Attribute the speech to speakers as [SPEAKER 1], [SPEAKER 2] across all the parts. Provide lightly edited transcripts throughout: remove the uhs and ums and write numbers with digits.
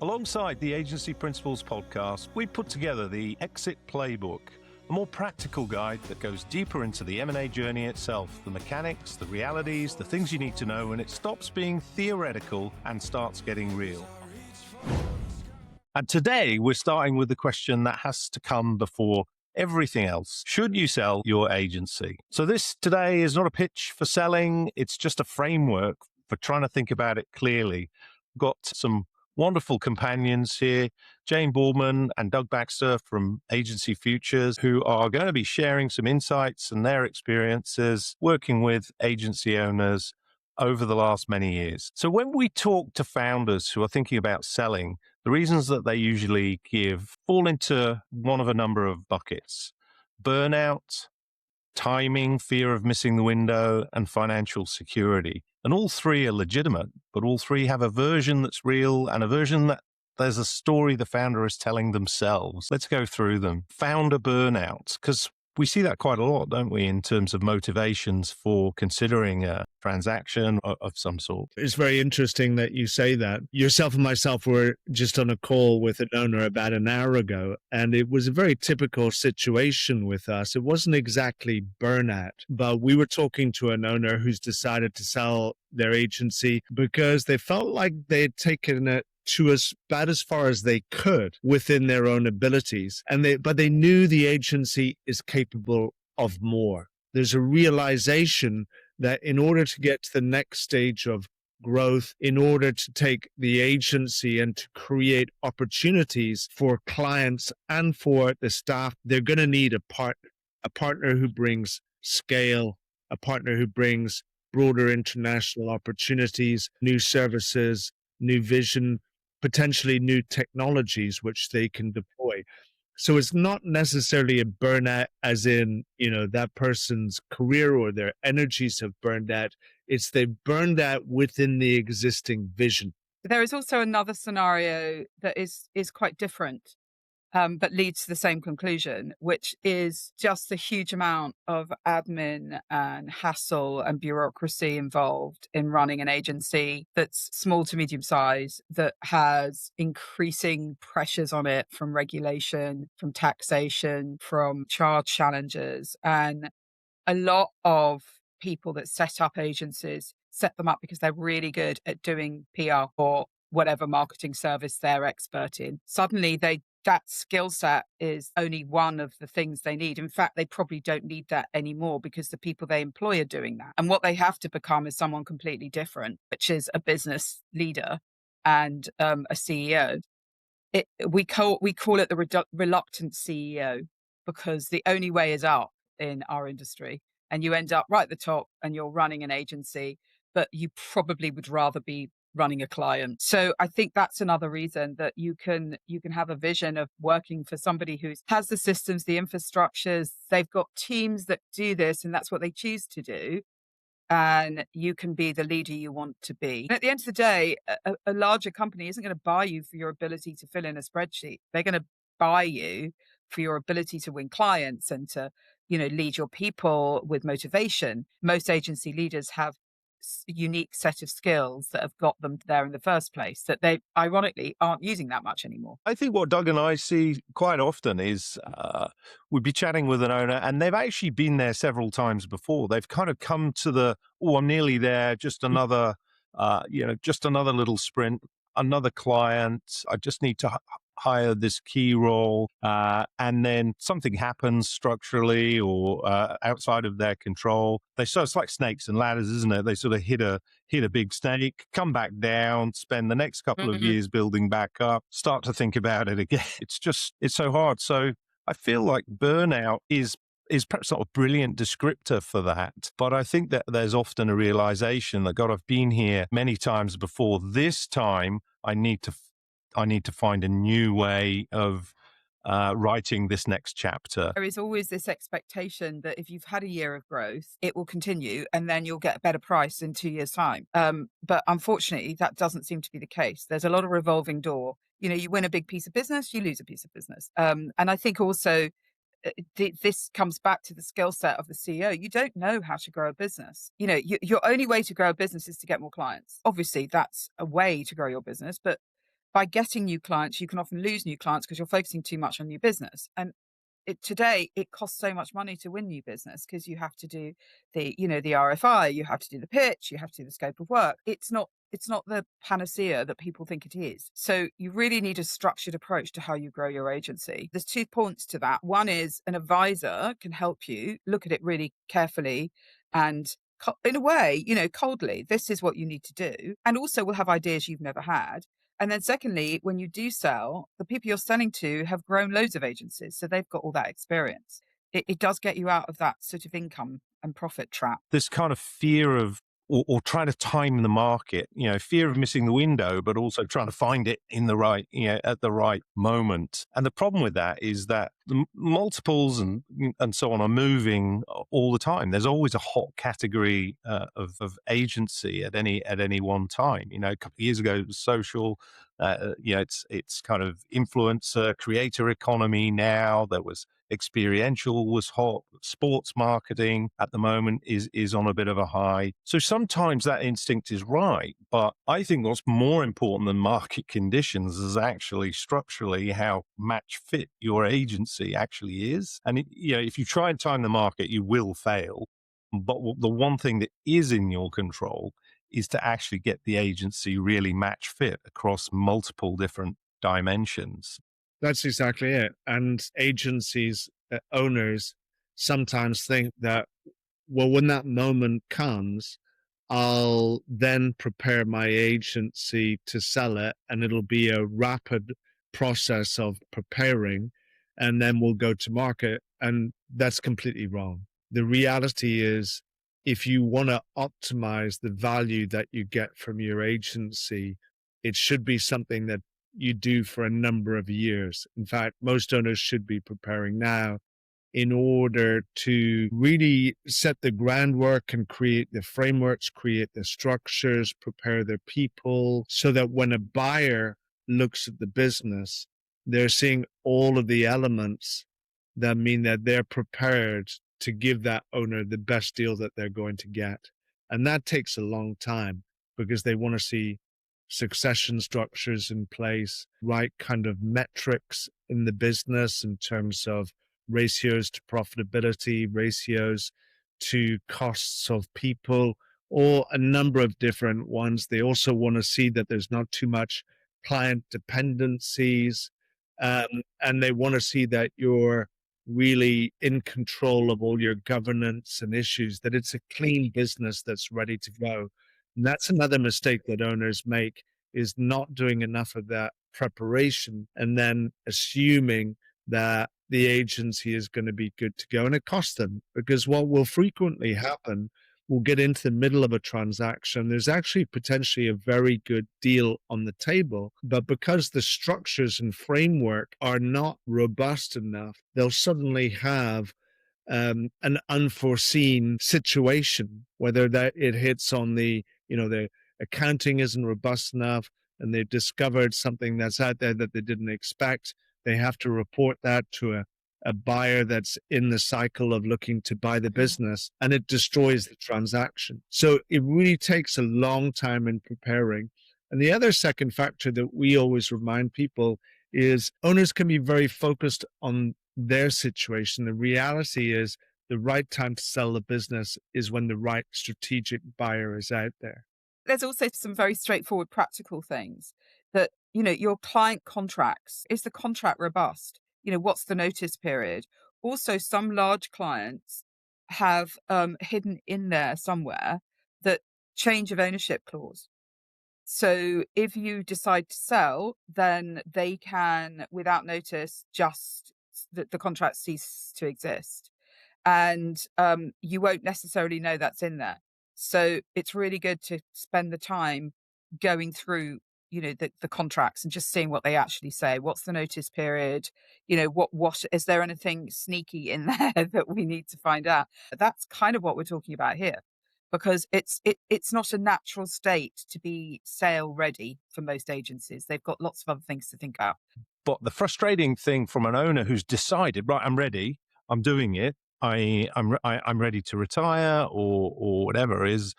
[SPEAKER 1] Alongside the Agency Principles podcast, we put together the Exit Playbook, a more practical guide that goes deeper into the M&A journey itself, the mechanics, the realities, the things you need to know when it stops being theoretical and starts getting real. And today we're starting with the question that has to come before everything else. Should you sell your agency? So this today is not a pitch for selling. It's just a framework for trying to think about it clearly. We've got some wonderful companions here, Jane Ballman and Doug Baxter from Agency Futures, who are going to be sharing some insights and their experiences working with agency owners over the last many years. So when we talk to founders who are thinking about selling, the reasons that they usually give fall into one of a number of buckets: burnout, timing, fear of missing the window, and financial security. And all three are legitimate, but all three have a version that's real and a version that there's a story the founder is telling themselves. Let's go through them. Founder burnout, because we see that quite a lot, don't we, in terms of motivations for considering a transaction of some sort.
[SPEAKER 2] It's very interesting that you say that. Yourself and myself were just on a call with an owner about an hour ago, and it was a very typical situation with us. It wasn't exactly burnout, but we were talking to an owner who's decided to sell their agency because they felt like they had taken it to about as far as they could within their own abilities. But they knew the agency is capable of more. There's a realization that in order to get to the next stage of growth, in order to take the agency and to create opportunities for clients and for the staff, they're going to need a partner who brings scale, a partner who brings broader international opportunities, new services, new vision, potentially new technologies which they can deploy. So it's not necessarily a burnout as in, that person's career or their energies have burned out. It's they've burned out within the existing vision.
[SPEAKER 3] There is also another scenario that is quite different, but leads to the same conclusion, which is just the huge amount of admin and hassle and bureaucracy involved in running an agency that's small to medium size, that has increasing pressures on it from regulation, from taxation, from charge challenges. And a lot of people that set up agencies set them up because they're really good at doing PR or whatever marketing service they're expert in. Suddenly that skill set is only one of the things they need. In fact, they probably don't need that anymore because the people they employ are doing that. And what they have to become is someone completely different, which is a business leader and a CEO. We call it the reluctant CEO, because the only way is up in our industry. And you end up right at the top and you're running an agency, but you probably would rather be running a client. So I think that's another reason that you can have a vision of working for somebody who has the systems, the infrastructures, they've got teams that do this, and that's what they choose to do. And you can be the leader you want to be. And at the end of the day, a larger company isn't going to buy you for your ability to fill in a spreadsheet. They're going to buy you for your ability to win clients and to, lead your people with motivation. Most agency leaders have unique set of skills that have got them there in the first place that they ironically aren't using that much anymore.
[SPEAKER 1] I think what Doug and I see quite often is we'd be chatting with an owner and they've actually been there several times before. They've kind of come to I'm nearly there, just another, just another little sprint, another client. I just need to hire this key role, and then something happens structurally or outside of their control. It's like snakes and ladders, isn't it? They sort of hit a big snake, come back down, spend the next couple of years building back up, start to think about it again. It's so hard. So I feel like burnout is perhaps not a brilliant descriptor for that, but I think that there's often a realization that, God, I've been here many times before. This time I need to find a new way of writing this next chapter.
[SPEAKER 3] There is always this expectation that if you've had a year of growth, it will continue and then you'll get a better price in 2 years' time. But unfortunately, that doesn't seem to be the case. There's a lot of revolving door. You win a big piece of business, you lose a piece of business. And I think also this comes back to the skill set of the CEO. You don't know how to grow a business. Your only way to grow a business is to get more clients. Obviously, that's a way to grow your business, but by getting new clients, you can often lose new clients because you're focusing too much on new business. And today it costs so much money to win new business because you have to do the RFI, you have to do the pitch, you have to do the scope of work. It's not the panacea that people think it is. So you really need a structured approach to how you grow your agency. There's 2 points to that. One is an advisor can help you look at it really carefully and in a way, coldly, this is what you need to do. And also we'll have ideas you've never had. And then secondly, when you do sell, the people you're selling to have grown loads of agencies. So they've got all that experience. It does get you out of that sort of income and profit trap.
[SPEAKER 1] This kind of fear of, or trying to time the market, fear of missing the window, but also trying to find it in the right, at the right moment. And the problem with that is that the multiples and so on are moving all the time. There's always a hot category of agency at any one time. A couple of years ago, it was social. It's kind of influencer, creator economy. Now there was experiential was hot. Sports marketing at the moment is on a bit of a high. So sometimes that instinct is right, but I think what's more important than market conditions is actually structurally how match fit your agency actually is. And if you try and time the market, you will fail. But the one thing that is in your control is to actually get the agency really match fit across multiple different dimensions.
[SPEAKER 2] That's exactly it. And agencies, owners sometimes think that, well, when that moment comes, I'll then prepare my agency to sell it, and it'll be a rapid process of preparing, and then we'll go to market. And that's completely wrong. The reality is, if you want to optimize the value that you get from your agency, it should be something that you do for a number of years. In fact, most owners should be preparing now in order to really set the groundwork and create the frameworks, create the structures, prepare their people, so that when a buyer looks at the business, they're seeing all of the elements that mean that they're prepared to give that owner the best deal that they're going to get. And that takes a long time because they want to see succession structures in place, right kind of metrics in the business in terms of ratios to profitability, ratios to costs of people, or a number of different ones. They also want to see that there's not too much client dependencies, and they want to see that you're really in control of all your governance and issues, that it's a clean business that's ready to go. And that's another mistake that owners make, is not doing enough of that preparation and then assuming that the agency is going to be good to go. And it costs them, because what will frequently happen, we'll get into the middle of a transaction. There's actually potentially a very good deal on the table, but because the structures and framework are not robust enough, they'll suddenly have an unforeseen situation, whether that it hits on the accounting isn't robust enough and they've discovered something that's out there that they didn't expect. They have to report that to a buyer that's in the cycle of looking to buy the business, and it destroys the transaction. So it really takes a long time in preparing. And the other second factor that we always remind people is owners can be very focused on their situation. The reality is the right time to sell the business is when the right strategic buyer is out there.
[SPEAKER 3] There's also some very straightforward practical things that, your client contracts. Is the contract robust? What's the notice period? Also, some large clients have hidden in there somewhere that change of ownership clause. So if you decide to sell, then they can, without notice, just the contract cease to exist. And you won't necessarily know that's in there. So it's really good to spend the time going through, the contracts and just seeing what they actually say. What's the notice period? What is there anything sneaky in there that we need to find out? That's kind of what we're talking about here, because it's not a natural state to be sale ready for most agencies. They've got lots of other things to think about.
[SPEAKER 1] But the frustrating thing from an owner who's decided, right, I'm ready, I'm doing it, I'm ready to retire or whatever, is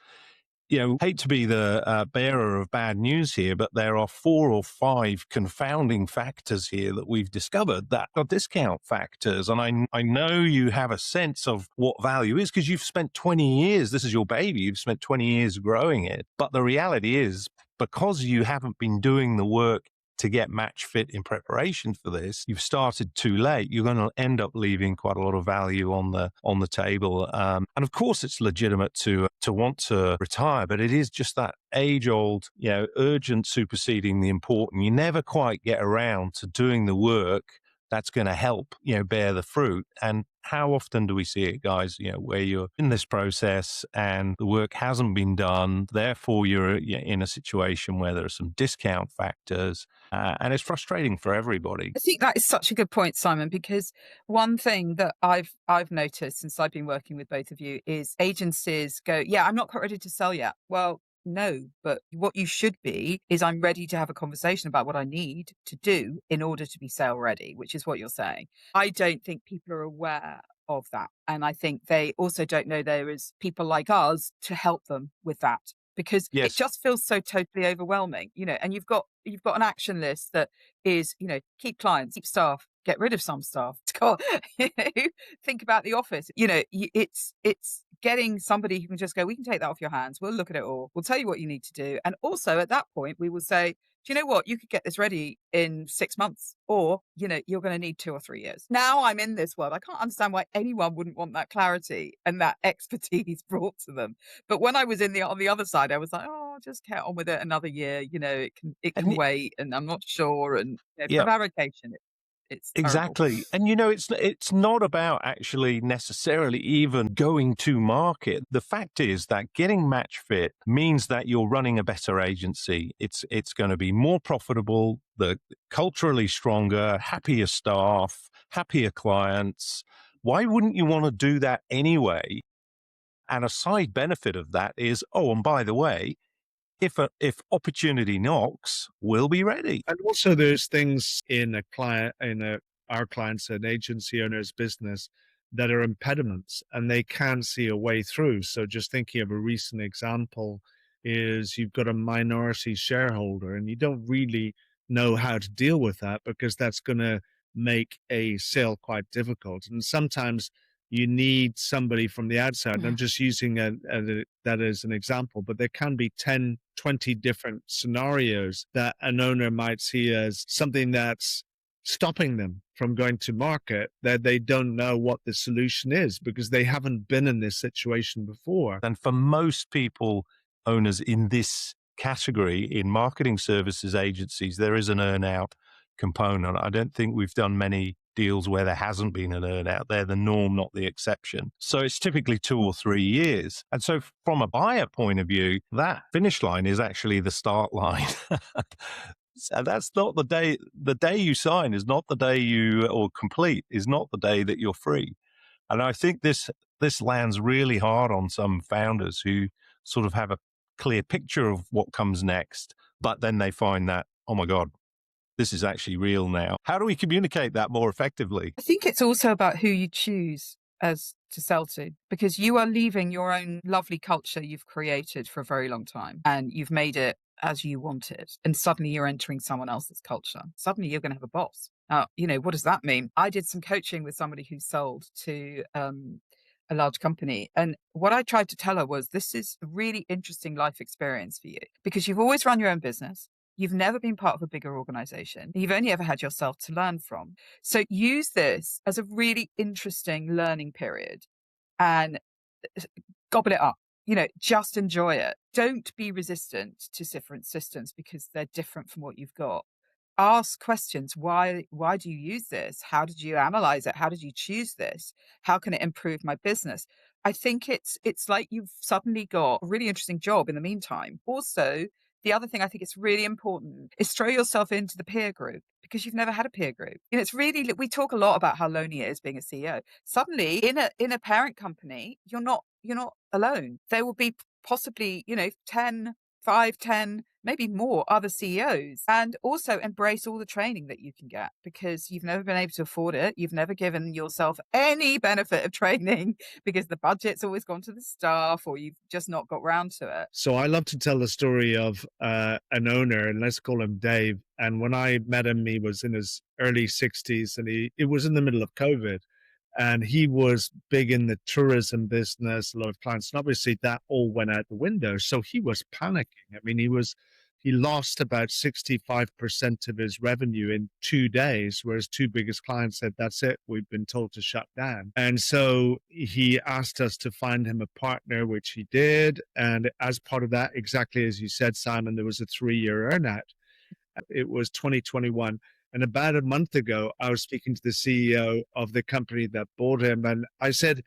[SPEAKER 1] hate to be the bearer of bad news here, but there are 4 or 5 confounding factors here that we've discovered that are discount factors. And I know you have a sense of what value is because you've spent 20 years, this is your baby, you've spent 20 years growing it. But the reality is, because you haven't been doing the work to get match fit in preparation for this, you've started too late. You're going to end up leaving quite a lot of value on the table. And of course, it's legitimate to want to retire, but it is just that age old, urgent superseding the important. You never quite get around to doing the work that's going to help, bear the fruit. And how often do we see it, guys, where you're in this process and the work hasn't been done, therefore you're in a situation where there are some discount factors, and it's frustrating for everybody.
[SPEAKER 3] I think that is such a good point, Simon, because one thing that I've noticed since I've been working with both of you is agencies go, yeah, I'm not quite ready to sell yet. Well, no, but what you should be is I'm ready to have a conversation about what I need to do in order to be sale ready, which is what you're saying. I don't think people are aware of that. And I think they also don't know there is people like us to help them with that, because it
[SPEAKER 1] Yes.
[SPEAKER 3] just feels so totally overwhelming, and you've got an action list that is, keep clients, keep staff, get rid of some staff. Think about the office. It's getting somebody who can just go, we can take that off your hands. We'll look at it all. We'll tell you what you need to do. And also at that point, we will say, do you know what? You could get this ready in 6 months, or, you're going to need 2 or 3 years. Now I'm in this world. I can't understand why anyone wouldn't want that clarity and that expertise brought to them. But when I was on the other side, I was like, oh, just get on with it another year. It can wait, and I'm not sure. And prevarication, it's terrible.
[SPEAKER 1] Exactly. And it's not about actually necessarily even going to market. The fact is that getting match fit means that you're running a better agency. It's going to be more profitable, the culturally stronger, happier staff, happier clients. Why wouldn't you want to do that anyway? And a side benefit of that is, oh, and by the way, if opportunity knocks, we'll be ready.
[SPEAKER 2] And also there's things in our clients and agency owners business that are impediments, and they can see a way through. So just thinking of a recent example is you've got a minority shareholder and you don't really know how to deal with that, because that's going to make a sale quite difficult. And sometimes you need somebody from the outside. And I'm just using that as an example, but there can be 10, 20 different scenarios that an owner might see as something that's stopping them from going to market, that they don't know what the solution is because they haven't been in this situation before.
[SPEAKER 1] And for most people, owners in this category, in marketing services agencies, there is an earn-out component. I don't think we've done many deals where there hasn't been an earn-out. They're the norm, not the exception. So it's typically 2 or 3 years. And so from a buyer point of view, that finish line is actually the start line. So that's not the day you sign is not the day or complete is not the day that you're free. And I think this lands really hard on some founders who sort of have a clear picture of what comes next, but then they find that, oh my God, this is actually real now. How do we communicate that more effectively?
[SPEAKER 3] I think it's also about who you choose as to sell to, because you are leaving your own lovely culture you've created for a very long time, and you've made it as you want it. And suddenly you're entering someone else's culture. Suddenly you're going to have a boss. Now, what does that mean? I did some coaching with somebody who sold to a large company. And what I tried to tell her was, this is a really interesting life experience for you, because you've always run your own business. You've never been part of a bigger organization. You've only ever had yourself to learn from. So use this as a really interesting learning period and gobble it up. Just enjoy it. Don't be resistant to different systems because they're different from what you've got. Ask questions. Why do you use this? How did you analyze it? How did you choose this? How can it improve my business? I think it's like you've suddenly got a really interesting job in the meantime. Also, the other thing I think is really important is throw yourself into the peer group, because you've never had a peer group. It's really, we talk a lot about how lonely it is being a CEO. Suddenly in a parent company, you're not alone. There will be possibly, 10, maybe more other CEOs, and also embrace all the training that you can get, because you've never been able to afford it. You've never given yourself any benefit of training because the budget's always gone to the staff, or you've just not got round to it.
[SPEAKER 2] So I love to tell the story of an owner, and let's call him Dave. And when I met him, he was in his early 60s, and it was in the middle of COVID. And he was big in the tourism business, a lot of clients. And obviously that all went out the window. So he was panicking. I mean, he lost about 65% of his revenue in 2 days, whereas two biggest clients said, that's it, we've been told to shut down. And so he asked us to find him a partner, which he did. And as part of that, exactly as you said, Simon, there was a 3-year earnout. It was 2021. And about a month ago, I was speaking to the CEO of the company that bought him. And I said,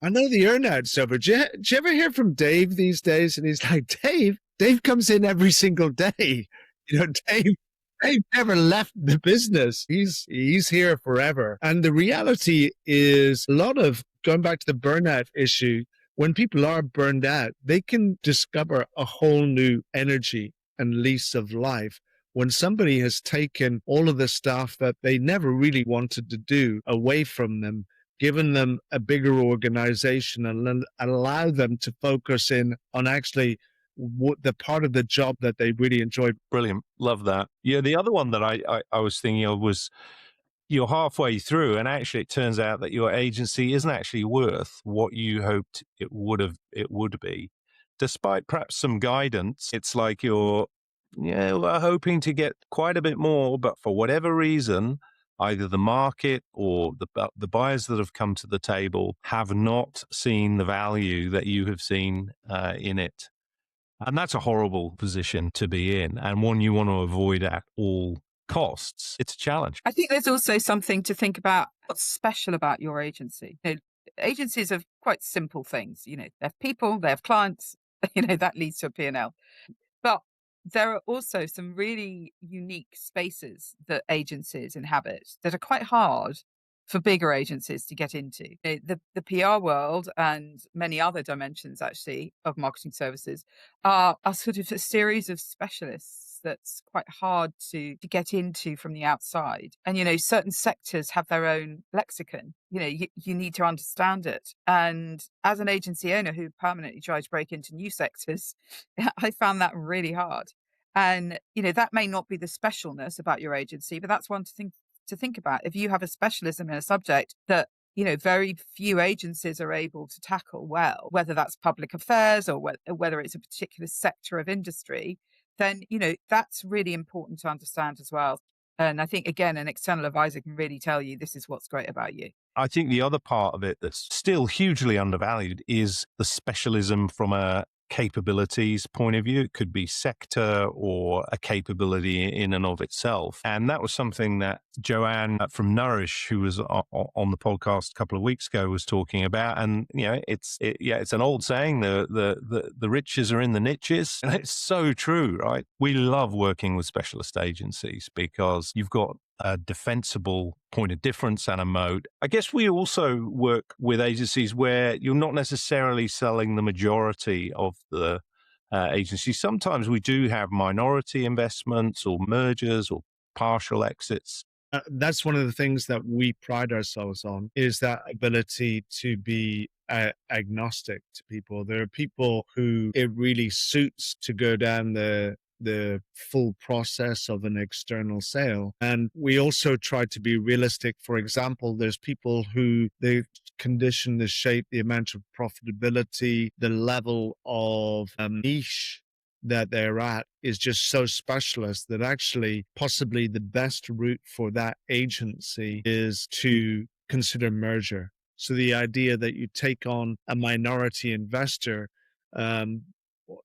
[SPEAKER 2] I know the earnout's over. Do you ever hear from Dave these days? And he's like, Dave comes in every single day. Dave never left the business. He's here forever. And the reality is a lot of, going back to the burnout issue, when people are burned out, they can discover a whole new energy and lease of life. When somebody has taken all of the stuff that they never really wanted to do away from them, given them a bigger organization, and then allow them to focus in on actually the part of the job that they really enjoyed.
[SPEAKER 1] Brilliant. Love that. Yeah, the other one that I was thinking of was, you're halfway through and actually it turns out that your agency isn't actually worth what you hoped it would be. Despite perhaps some guidance, it's like we're hoping to get quite a bit more, but for whatever reason, either the market or the buyers that have come to the table have not seen the value that you have seen in it. And that's a horrible position to be in, and one you want to avoid at all costs. It's a challenge.
[SPEAKER 3] I think there's also something to think about what's special about your agency. Agencies are quite simple things. They have people, they have clients, that leads to a P&L. But there are also some really unique spaces that agencies inhabit that are quite hard for bigger agencies to get into. The PR world and many other dimensions, actually, of marketing services are sort of a series of specialists that's quite hard to get into from the outside. And, certain sectors have their own lexicon. You need to understand it. And as an agency owner who permanently tries to break into new sectors, I found that really hard. And, that may not be the specialness about your agency, but that's one to think about. If you have a specialism in a subject that, very few agencies are able to tackle well, whether that's public affairs or whether it's a particular sector of industry, then, that's really important to understand as well. And I think, again, an external advisor can really tell you this is what's great about you.
[SPEAKER 1] I think the other part of it that's still hugely undervalued is the specialism from a capabilities point of view. It could be sector or a capability in and of itself. And that was something that Joanne from Nourish, who was on the podcast a couple of weeks ago, was talking about. And, it's an old saying, the riches are in the niches. And it's so true, right? We love working with specialist agencies because you've got a defensible point of difference and a moat. I guess we also work with agencies where you're not necessarily selling the majority of the agency. Sometimes we do have minority investments or mergers or partial exits.
[SPEAKER 2] That's one of the things that we pride ourselves on, is that ability to be agnostic to people. There are people who it really suits to go down the full process of an external sale. And we also try to be realistic. For example, there's people who the condition, the shape, the amount of profitability, the level of niche that they're at is just so specialist that actually possibly the best route for that agency is to consider merger. So the idea that you take on a minority investor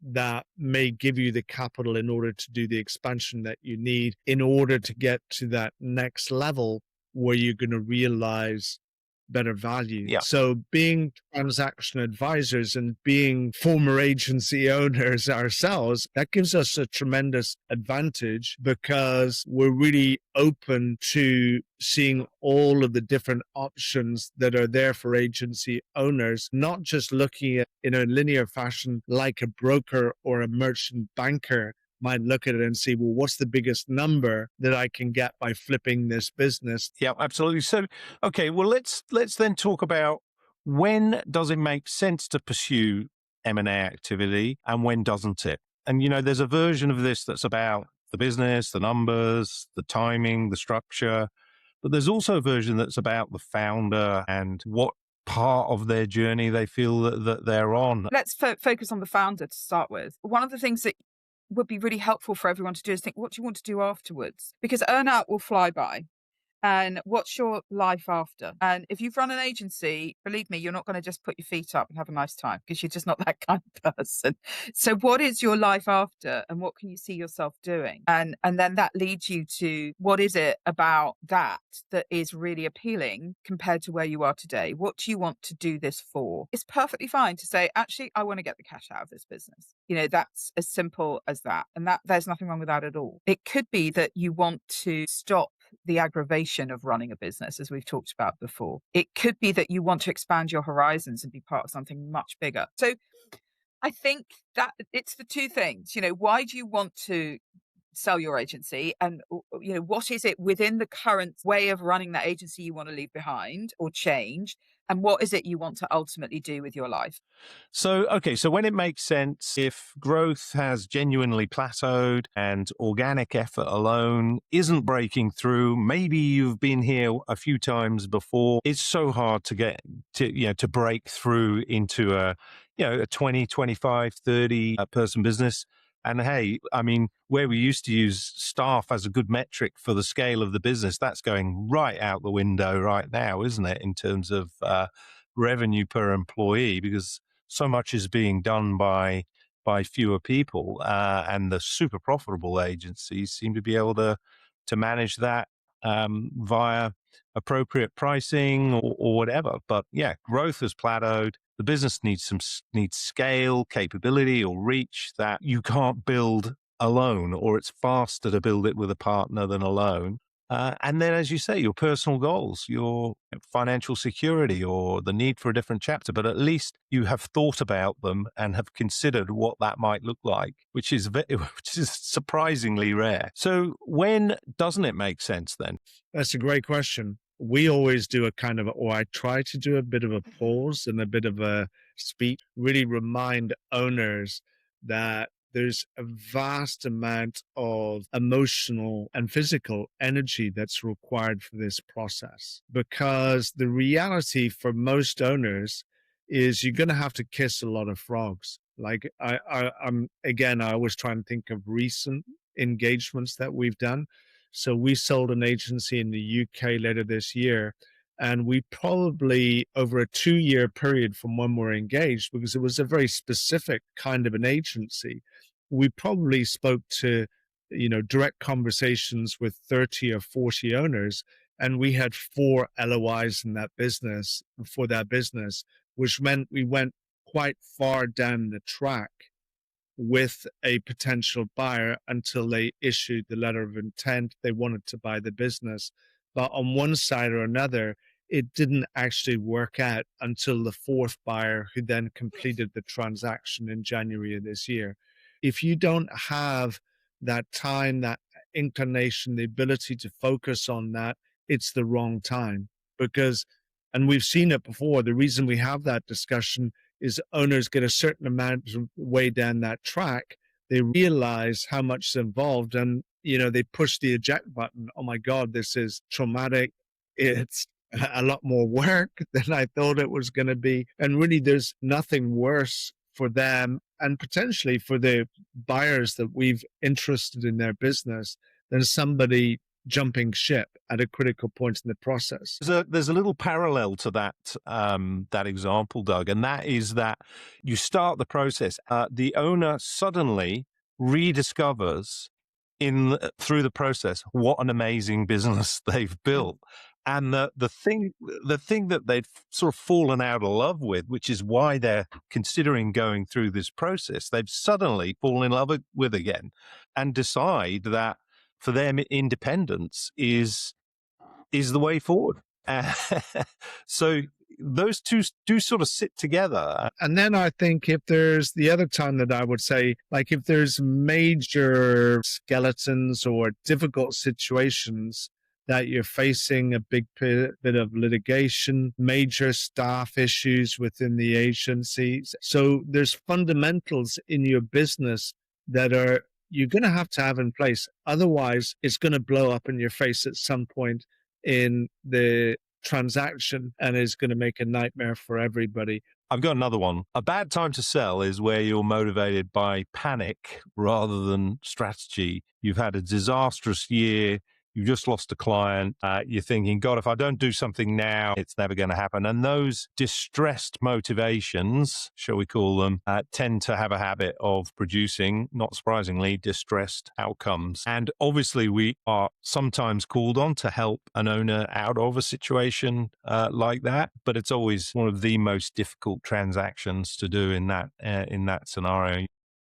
[SPEAKER 2] that may give you the capital in order to do the expansion that you need in order to get to that next level where you're going to realize better value.
[SPEAKER 1] Yeah.
[SPEAKER 2] So being transaction advisors and being former agency owners ourselves, that gives us a tremendous advantage because we're really open to seeing all of the different options that are there for agency owners, not just looking at in a linear fashion like a broker or a merchant banker might look at it and see, well, what's the biggest number that I can get by flipping this business?
[SPEAKER 1] Yeah, absolutely. So, okay, well, let's then talk about when does it make sense to pursue M&A activity and when doesn't it? And, there's a version of this that's about the business, the numbers, the timing, the structure, but there's also a version that's about the founder and what part of their journey they feel that they're on.
[SPEAKER 3] Let's focus on the founder to start with. One of the things that would be really helpful for everyone to do is think, what do you want to do afterwards? Because earnout will fly by. And what's your life after? And if you've run an agency, believe me, you're not going to just put your feet up and have a nice time because you're just not that kind of person. So what is your life after and what can you see yourself doing? And then that leads you to what is it about that is really appealing compared to where you are today? What do you want to do this for? It's perfectly fine to say, actually, I want to get the cash out of this business. That's as simple as that. And that there's nothing wrong with that at all. It could be that you want to stop the aggravation of running a business, as we've talked about before. It could be that you want to expand your horizons and be part of something much bigger. So I think that it's the two things. Why do you want to sell your agency? And, what is it within the current way of running that agency you want to leave behind or change? And what is it you want to ultimately do with your life?
[SPEAKER 1] So, okay, so when it makes sense, if growth has genuinely plateaued and organic effort alone isn't breaking through, maybe you've been here a few times before. It's so hard to get to break through into a 20, 25, 30 person business. And hey, I mean, where we used to use staff as a good metric for the scale of the business, that's going right out the window right now, isn't it? In terms of revenue per employee, because so much is being done by fewer people, and the super profitable agencies seem to be able to manage that via appropriate pricing or whatever. But yeah, growth has plateaued. The business needs scale, capability, or reach that you can't build alone, or it's faster to build it with a partner than alone. And then, as you say, your personal goals, your financial security, or the need for a different chapter. But at least you have thought about them and have considered what that might look like, which is surprisingly rare. So when doesn't it make sense then?
[SPEAKER 2] That's a great question. We always do I try to do a bit of a pause and a bit of a speech, really remind owners that there's a vast amount of emotional and physical energy that's required for this process. Because the reality for most owners is you're going to have to kiss a lot of frogs. Like I always try and think of recent engagements that we've done. So we sold an agency in the UK later this year, and we probably, over a 2-year period from when we're engaged, because it was a very specific kind of an agency, we probably spoke to, direct conversations with 30 or 40 owners, and we had 4 LOIs in that business for that business, which meant we went quite far down the track with a potential buyer until they issued the letter of intent. They wanted to buy the business. But on one side or another, it didn't actually work out until the 4th buyer, who then completed the transaction in January of this year. If you don't have that time, that inclination, the ability to focus on that, it's the wrong time. And we've seen it before, the reason we have that discussion is owners get a certain amount of way down that track. They realize how much is involved, and they push the eject button. Oh my God, this is traumatic. It's a lot more work than I thought it was going to be. And really, there's nothing worse for them and potentially for the buyers that we've interested in their business than somebody jumping ship at a critical point in the process.
[SPEAKER 1] There's a little parallel to that that example, Doug, and that is that you start the process. The owner suddenly rediscovers through the process what an amazing business they've built, and the thing that they've sort of fallen out of love with, which is why they're considering going through this process, they've suddenly fallen in love with again, and decide that for them independence is the way forward. So those two do sort of sit together.
[SPEAKER 2] And then I think if there's the other time that I would say, like if there's major skeletons or difficult situations that you're facing, a big bit of litigation, major staff issues within the agencies. So there's fundamentals in your business that you're going to have in place. Otherwise, it's going to blow up in your face at some point in the transaction and is going to make a nightmare for everybody.
[SPEAKER 1] I've got another one. A bad time to sell is where you're motivated by panic rather than strategy. You've had a disastrous year. You've just lost a client. You're thinking, God, if I don't do something now, it's never going to happen. And those distressed motivations, shall we call them, tend to have a habit of producing, not surprisingly, distressed outcomes. And obviously, we are sometimes called on to help an owner out of a situation like that. But it's always one of the most difficult transactions to do in that scenario.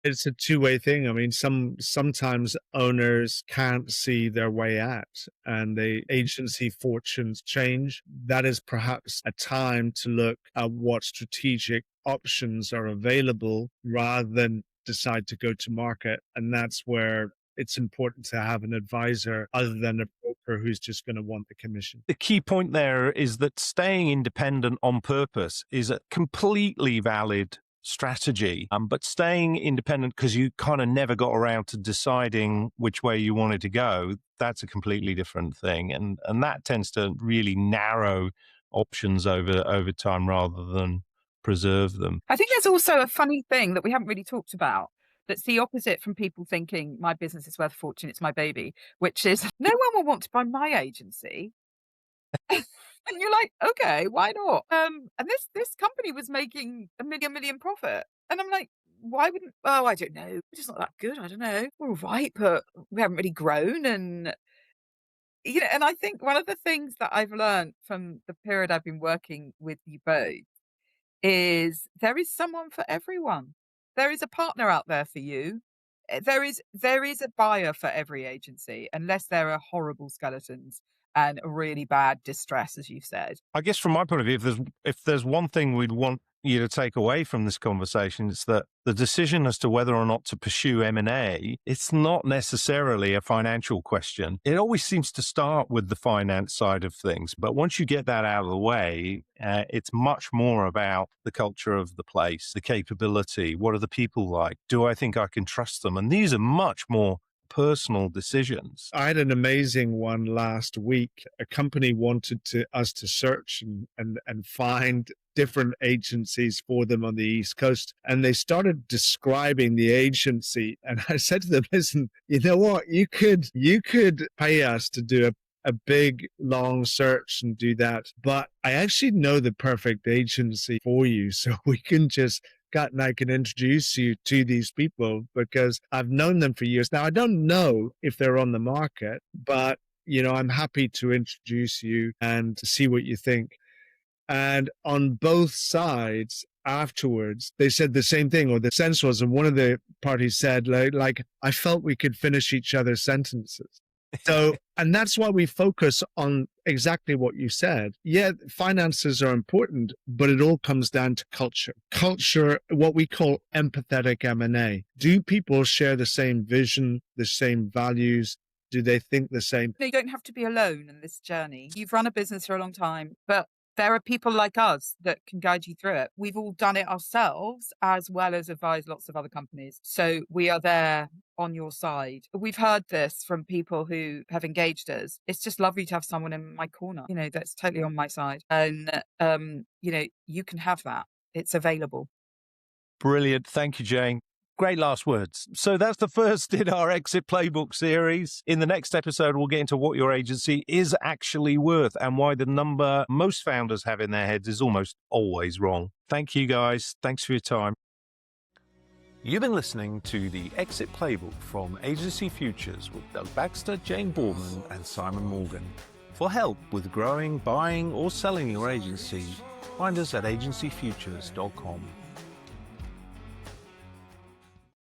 [SPEAKER 2] It's a two-way thing. I mean, sometimes owners can't see their way out and the agency fortunes change. That is perhaps a time to look at what strategic options are available rather than decide to go to market. And that's where it's important to have an advisor other than a broker who's just going to want the commission.
[SPEAKER 1] The key point there is that staying independent on purpose is a completely valid strategy, but staying independent because you kind of never got around to deciding which way you wanted to go, that's a completely different thing. And that tends to really narrow options over time rather than preserve them.
[SPEAKER 3] I think there's also a funny thing that we haven't really talked about that's the opposite from people thinking my business is worth a fortune, it's my baby, which is no one will want to buy my agency. And you're like, okay, why not? And this company was making a million profit. And I'm like, why wouldn't, oh, I don't know. We're just not that good. I don't know. We're all right, but we haven't really grown. And, and I think one of the things that I've learned from the period I've been working with you both is there is someone for everyone. There is a partner out there for you. There is a buyer for every agency, unless there are horrible skeletons and really bad distress, as you've said.
[SPEAKER 1] I guess from my point of view, if there's one thing we'd want you to take away from this conversation, it's that the decision as to whether or not to pursue M&A, it's not necessarily a financial question. It always seems to start with the finance side of things. But once you get that out of the way, it's much more about the culture of the place, the capability. What are the people like? Do I think I can trust them? And these are much more personal decisions.
[SPEAKER 2] I had an amazing one last week. A company wanted us to search and find different agencies for them on the East Coast. And they started describing the agency. And I said to them, listen, you know what? You could pay us to do a big, long search and do that. But I actually know the perfect agency for you. So we can just and I can introduce you to these people because I've known them for years. Now, I don't know if they're on the market, but, I'm happy to introduce you and to see what you think. And on both sides afterwards, they said the same thing, or the sense was, and one of the parties said, like I felt we could finish each other's sentences. So, and that's why we focus on exactly what you said. Yeah, finances are important, but it all comes down to culture. Culture, what we call empathetic M&A. Do people share the same vision, the same values? Do they think the same?
[SPEAKER 3] You don't have to be alone in this journey. You've run a business for a long time, but there are people like us that can guide you through it. We've all done it ourselves as well as advised lots of other companies. So we are there on your side. We've heard this from people who have engaged us. It's just lovely to have someone in my corner, that's totally on my side. And, you can have that. It's available.
[SPEAKER 1] Brilliant. Thank you, Jane. Great last words. So that's the first in our Exit Playbook series. In the next episode, we'll get into what your agency is actually worth and why the number most founders have in their heads is almost always wrong. Thank you, guys. Thanks for your time. You've been listening to the Exit Playbook from Agency Futures with Doug Baxter, Jane Boorman, and Simon Morgan. For help with growing, buying, or selling your agency, find us at agencyfutures.com.